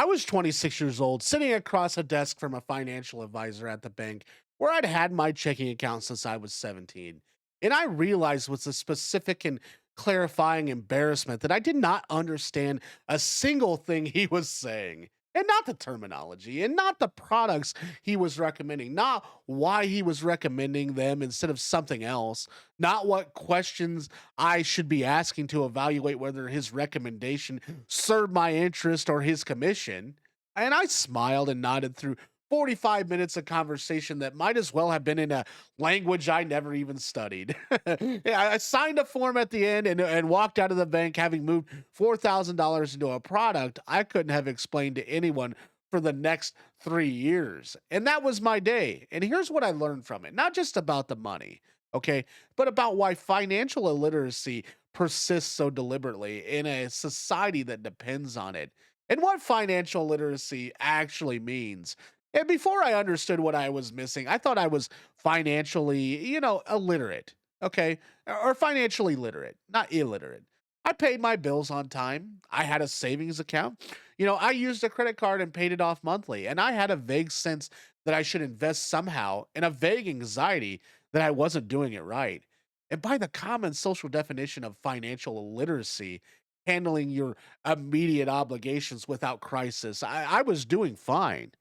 I was 26 years old, sitting across a desk from a financial advisor at the bank where I'd had my checking account since I was 17. And I realized with a specific and clarifying embarrassment that I did not understand a single thing he was saying. And not the terminology and not the products he was recommending, not why he was recommending them instead of something else, not what questions I should be asking to evaluate whether his recommendation served my interest or his commission. And I smiled and nodded through 45 minutes of conversation that might as well have been in a language I never even studied. Yeah, I signed a form at the end and walked out of the bank having moved $4,000 into a product I couldn't have explained to anyone for the next 3 years. And that was my day. And here's what I learned from it, not just about the money, okay, but about why financial illiteracy persists so deliberately in a society that depends on it, and what financial literacy actually means. And before I understood what I was missing, I thought I was financially, illiterate, okay, or financially literate, not illiterate. I paid my bills on time. I had a savings account. I used a credit card and paid it off monthly. And I had a vague sense that I should invest somehow and a vague anxiety that I wasn't doing it right. And by the common social definition of financial illiteracy, handling your immediate obligations without crisis, I was doing fine.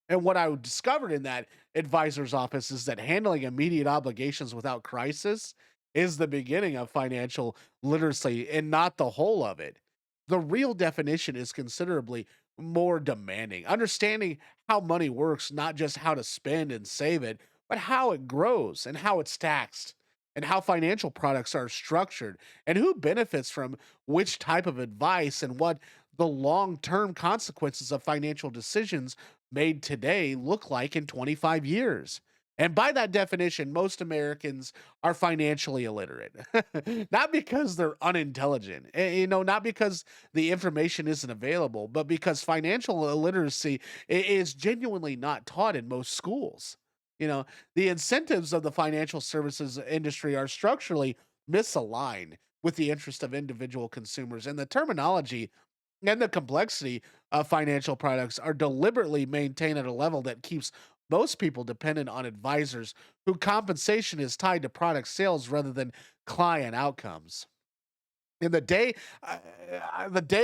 And what I discovered in that advisor's office is that handling immediate obligations without crisis is the beginning of financial literacy and not the whole of it. The real definition is considerably more demanding. Understanding how money works, not just how to spend and save it, but how it grows and how it's taxed and how financial products are structured and who benefits from which type of advice and what the long term consequences of financial decisions made today look like in 25 years. And by that definition, most Americans are financially illiterate. Not because they're unintelligent, not because the information isn't available, but because financial illiteracy is genuinely not taught in most schools. The incentives of the financial services industry are structurally misaligned with the interest of individual consumers, and the terminology and the complexity of financial products are deliberately maintained at a level that keeps most people dependent on advisors whose compensation is tied to product sales rather than client outcomes. And the day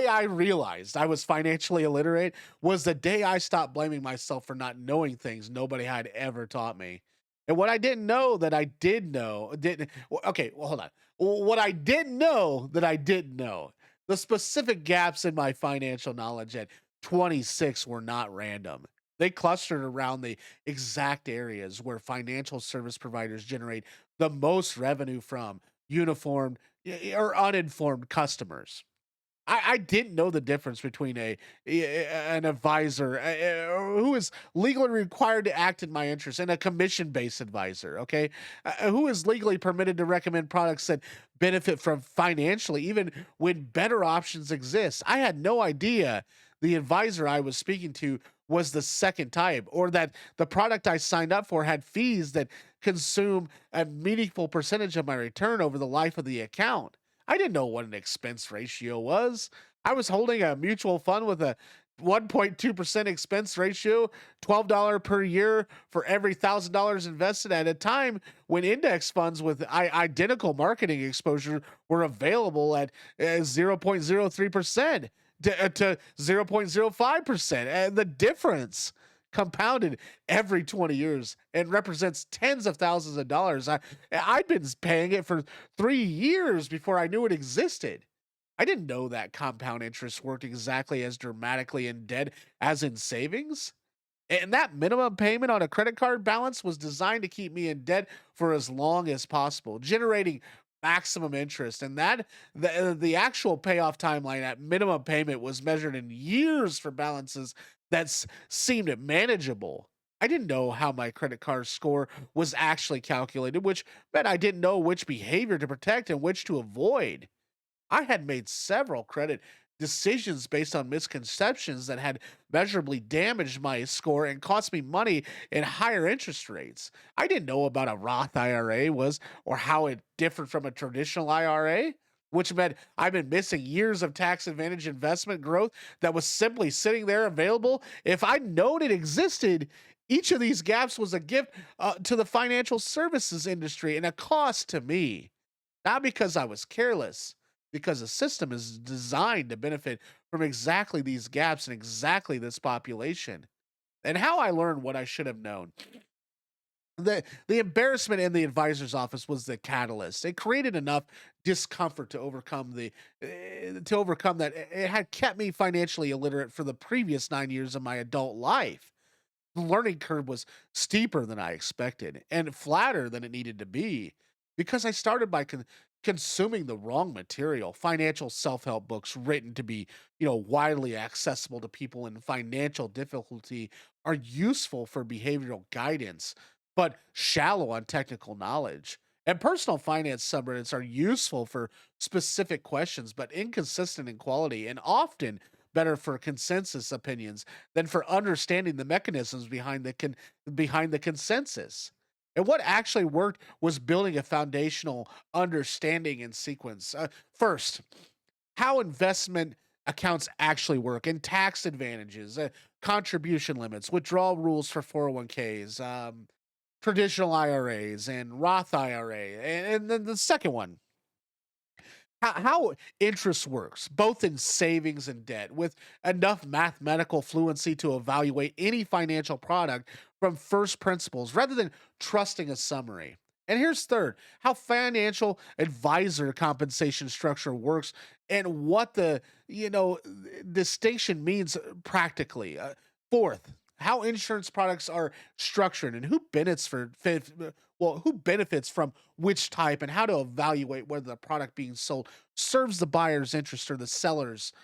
I realized I was financially illiterate was the day I stopped blaming myself for not knowing things nobody had ever taught me. And what I didn't know that I did know didn't. Okay, well, hold on. What I didn't know that I didn't know. The specific gaps in my financial knowledge at 26 were not random. They clustered around the exact areas where financial service providers generate the most revenue from uniformed or uninformed customers. I didn't know the difference between an advisor who is legally required to act in my interest and a commission-based advisor, okay? Who is legally permitted to recommend products that benefit from financially, even when better options exist. I had no idea the advisor I was speaking to was the second type, or that the product I signed up for had fees that consume a meaningful percentage of my return over the life of the account. I didn't know what an expense ratio was. I was holding a mutual fund with a 1.2% expense ratio, $12 per year for every $1,000 invested at a time when index funds with identical marketing exposure were available at 0.03% to 0.05%. And the difference compounded every 20 years and represents tens of thousands of dollars. I'd been paying it for 3 years before I knew it existed. I didn't know that compound interest worked exactly as dramatically in debt as in savings. And that minimum payment on a credit card balance was designed to keep me in debt for as long as possible, generating maximum interest. And the actual payoff timeline at minimum payment was measured in years for balances that seemed manageable. I didn't know how my credit card score was actually calculated, which meant I didn't know which behavior to protect and which to avoid. I had made several credit decisions based on misconceptions that had measurably damaged my score and cost me money in higher interest rates. I didn't know about a Roth IRA was or how it differed from a traditional IRA. which meant I've been missing years of tax advantage investment growth that was simply sitting there available. If I'd known it existed, each of these gaps was a gift to the financial services industry and a cost to me. Not because I was careless, because the system is designed to benefit from exactly these gaps and exactly this population. And how I learned what I should have known. The embarrassment in the advisor's office was the catalyst. It created enough discomfort to overcome that. It had kept me financially illiterate for the previous 9 years of my adult life. The learning curve was steeper than I expected and flatter than it needed to be because I started by consuming the wrong material. Financial self-help books written to be, widely accessible to people in financial difficulty are useful for behavioral guidance, but shallow on technical knowledge. And personal finance subreddits are useful for specific questions, but inconsistent in quality and often better for consensus opinions than for understanding the mechanisms behind the consensus. And what actually worked was building a foundational understanding in sequence. First, how investment accounts actually work and tax advantages, contribution limits, withdrawal rules for 401ks, traditional IRAs, and Roth IRA. And then the second one, how interest works, both in savings and debt, with enough mathematical fluency to evaluate any financial product from first principles rather than trusting a summary. And here's third, how financial advisor compensation structure works and what the distinction means practically. Fourth, how insurance products are structured and who benefits from which type and how to evaluate whether the product being sold serves the buyer's interest or the seller's.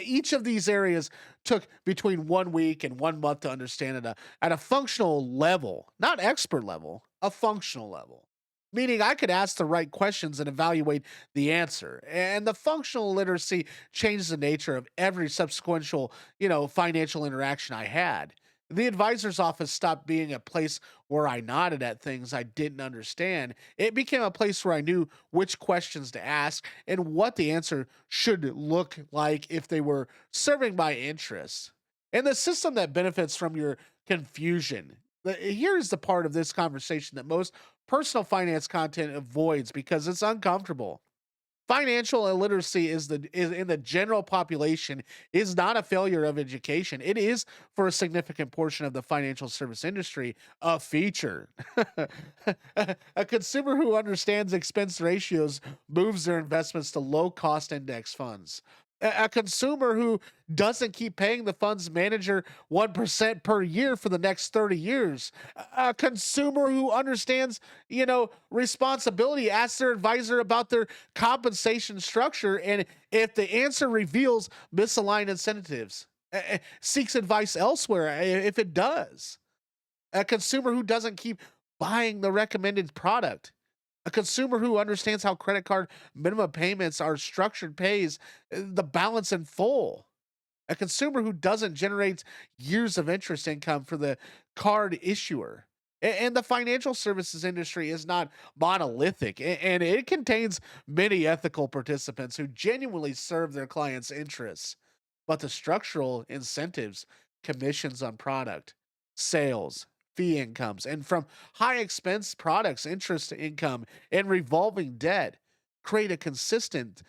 Each of these areas took between 1 week and 1 month to understand at a functional level, not expert level, a functional level. Meaning I could ask the right questions and evaluate the answer. And the functional literacy changed the nature of every subsequential, financial interaction I had. The advisor's office stopped being a place where I nodded at things I didn't understand. It became a place where I knew which questions to ask and what the answer should look like if they were serving my interests. And the system that benefits from your confusion. Here's the part of this conversation that most personal finance content avoids because it's uncomfortable. Financial illiteracy is in the general population is not a failure of education. It is for a significant portion of the financial service industry a feature. A consumer who understands expense ratios moves their investments to low cost index funds. A consumer who doesn't keep paying the fund's manager 1% per year for the next 30 years. A consumer who understands, responsibility asks their advisor about their compensation structure. And if the answer reveals misaligned incentives, seeks advice elsewhere if it does. A consumer who doesn't keep buying the recommended product. A consumer who understands how credit card minimum payments are structured pays the balance in full. A consumer who doesn't generate years of interest income for the card issuer. And the financial services industry is not monolithic, and it contains many ethical participants who genuinely serve their clients' interests. But the structural incentives, commissions on product, sales, fee incomes, and from high expense products, interest income, and revolving debt create a consistent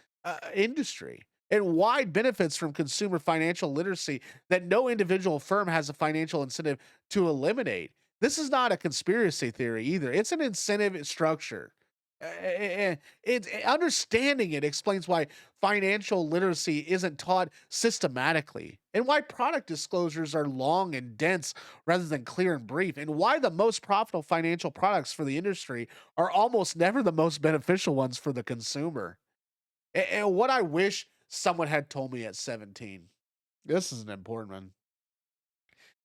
industry and wide benefits from consumer financial literacy that no individual firm has a financial incentive to eliminate. This is not a conspiracy theory either. It's an incentive structure. Understanding it explains why financial literacy isn't taught systematically, and why product disclosures are long and dense rather than clear and brief, and why the most profitable financial products for the industry are almost never the most beneficial ones for the consumer. And what I wish someone had told me at 17. This is an important one.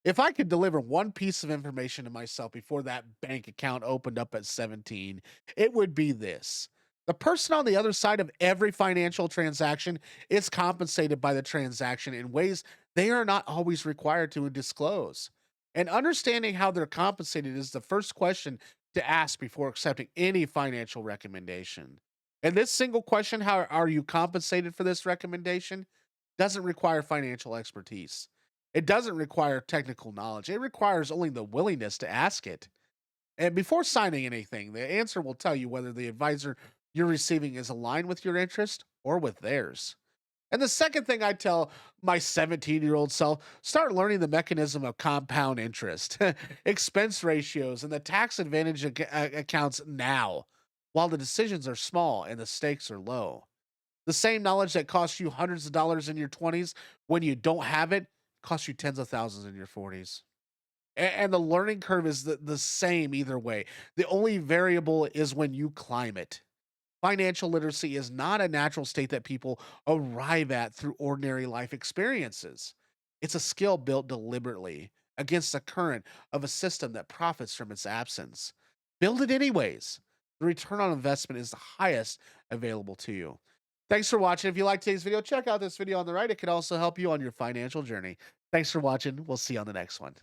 If I could deliver one piece of information to myself before that bank account opened up at 17, it would be this. The person on the other side of every financial transaction is compensated by the transaction in ways they are not always required to disclose. And understanding how they're compensated is the first question to ask before accepting any financial recommendation. And this single question, how are you compensated for this recommendation, doesn't require financial expertise. It doesn't require technical knowledge. It requires only the willingness to ask it. And before signing anything, the answer will tell you whether the advisor you're receiving is aligned with your interest or with theirs. And the second thing I tell my 17-year-old self, start learning the mechanism of compound interest, expense ratios, and the tax advantage accounts now, while the decisions are small and the stakes are low. The same knowledge that costs you hundreds of dollars in your 20s when you don't have it costs you tens of thousands in your 40s. And the learning curve is the same either way. The only variable is when you climb it. Financial literacy is not a natural state that people arrive at through ordinary life experiences. It's a skill built deliberately against the current of a system that profits from its absence. Build it anyways. The return on investment is the highest available to you. Thanks for watching. If you liked today's video, check out this video on the right. It can also help you on your financial journey. Thanks for watching. We'll see you on the next one.